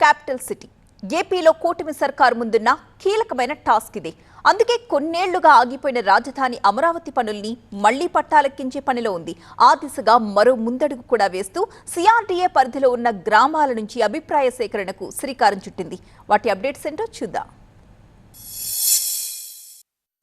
Capital city. ఏపీలో కూటమి సర్కారు ముందున్న కీలకమైన టాస్క్ ఇది. అందుకే కొన్నేళ్లుగా ఆగిపోయిన రాజధాని అమరావతి పనుల్ని మళ్లీ పట్టాలెక్కించే పనిలో ఉంది. ఆ దిశగా మరో ముందడుగు కూడా వేస్తూ సిఆర్డీఏ పరిధిలో ఉన్న గ్రామాల నుంచి అభిప్రాయ సేకరణకు శ్రీకారం చుట్టింది. వాటి అప్డేట్స్ ఏంటో చూద్దాం.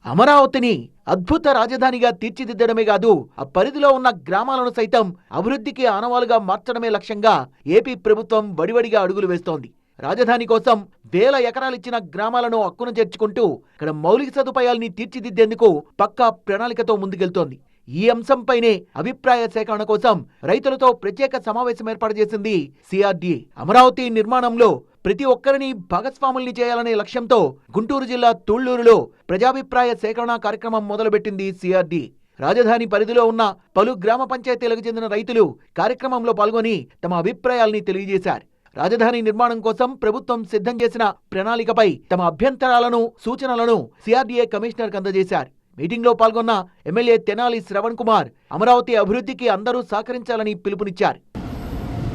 అమరావతిని అద్భుత రాజధానిగా తీర్చిదిద్దడమే కాదు, ఆ పరిధిలో ఉన్న గ్రామాలను సైతం అభివృద్ధికి ఆనవాలుగా మార్చడమే లక్ష్యంగా ఏపీ ప్రభుత్వం వడివడిగా అడుగులు వేస్తోంది. రాజధాని కోసం వేల ఎకరాలిచ్చిన గ్రామాలను హక్కున చేర్చుకుంటూ ఇక్కడ మౌలిక సదుపాయాల్ని తీర్చిదిద్దేందుకు పక్కా ప్రణాళికతో ముందుకెళ్తోంది. ఈ అంశంపైనే అభిప్రాయ సేకరణ కోసం రైతులతో ప్రత్యేక సమావేశం ఏర్పాటు చేసింది సిఆర్డీఏ. అమరావతి నిర్మాణంలో ప్రతి ఒక్కరిని భాగస్వాముల్ని చేయాలనే లక్ష్యంతో గుంటూరు జిల్లా తుళ్లూరులో ప్రజాభిప్రాయ సేకరణ కార్యక్రమం మొదలుపెట్టింది సిఆర్డీఏ. రాజధాని పరిధిలో ఉన్న పలు గ్రామ పంచాయతీలకు చెందిన రైతులు కార్యక్రమంలో పాల్గొని తమ అభిప్రాయాల్ని తెలియజేశారు. రాజధాని నిర్మాణం కోసం ప్రభుత్వం సిద్ధం చేసిన ప్రణాళికపై తమ అభ్యంతరాలను, సూచనలను సిఆర్డీఏ కమిషనర్కు అందజేశారు. మీటింగ్ లో పాల్గొన్న ఎమ్మెల్యే తెనాలి శ్రవణ్ కుమార్ అమరావతి అభివృద్ధికి అందరూ సహకరించాలని పిలుపునిచ్చారు.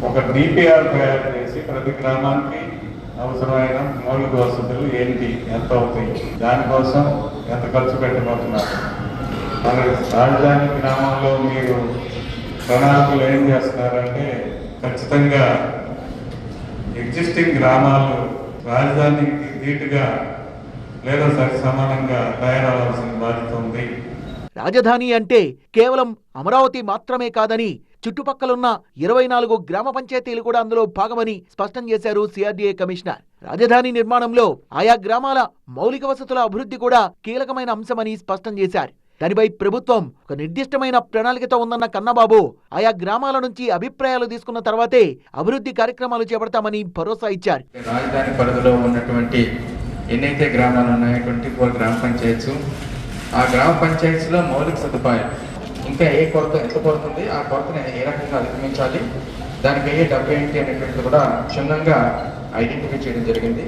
ఒక డిపిఆర్ తయారు చేసి ప్రతి గ్రామానికి అవసరమైన మౌలిక వసతులు ఏంటి, ఎంత అవుతాయి, దానికోసం ఎంత ఖర్చు పెట్టబోతున్నారు, మన రాజధాని గ్రామంలో మీరు ప్రణాళికలు ఏం చేస్తున్నారంటే ఖచ్చితంగా ఎగ్జిస్టింగ్ గ్రామాలు రాజధానికి ధీటుగా లేదా సరి సమానంగా తయారవలసిన బాధ్యత ఉంది. రాజధాని అంటే కేవలం అమరావతి మాత్రమే కాదని, చుట్టుపక్కలున్న 24 గ్రామ పంచాయతీలు కూడా అందులో భాగమని స్పష్టం చేశారు సిఆర్డీఏ కమిషనర్. రాజధాని నిర్మాణంలో ఆయా గ్రామాల మౌలిక వసతుల అభివృద్ధి కూడా కీలకమైన అంశమని స్పష్టం చేశారు. దానిపై ప్రభుత్వం ఒక నిర్దిష్టమైన ప్రణాళికతో ఉందన్న కన్నబాబు ఆయా గ్రామాల నుంచి అభిప్రాయాలు తీసుకున్న తర్వాతే అభివృద్ధి కార్యక్రమాలు చేపడతామని భరోసా ఇచ్చారు. రాజధాని పరిధిలో ఉన్నటువంటి ఎన్నైతే గ్రామాలు ఉన్నాయో 24 గ్రామ పంచాయత్స్, ఆ గ్రామ పంచాయతీలో మౌలిక సదుపాయాలు ఇంకా ఎంత కొరత ఉంది, ఆ కొరతని ఏ రకంగా అధిగమించాలి, దానికి అయ్యే డబ్బు ఏంటి అనేటువంటిది కూడా క్షుణ్ణంగా ఐడెంటిఫై చేయడం జరిగింది.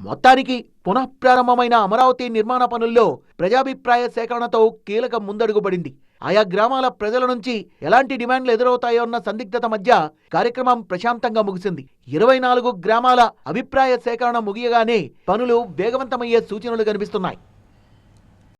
మొత్తానికి పునఃప్రారంభమైన అమరావతి నిర్మాణ పనుల్లో ప్రజాభిప్రాయ సేకరణతో కీలక ముందడుగు పడింది. ఆయా గ్రామాల ప్రజల నుంచి ఎలాంటి డిమాండ్లు ఎదురవుతాయో అన్న సందిగ్ధత మధ్య కార్యక్రమం ప్రశాంతంగా ముగిసింది. 24 గ్రామాల అభిప్రాయ సేకరణ ముగియగానే పనులు వేగవంతమయ్యే సూచనలు కనిపిస్తున్నాయి.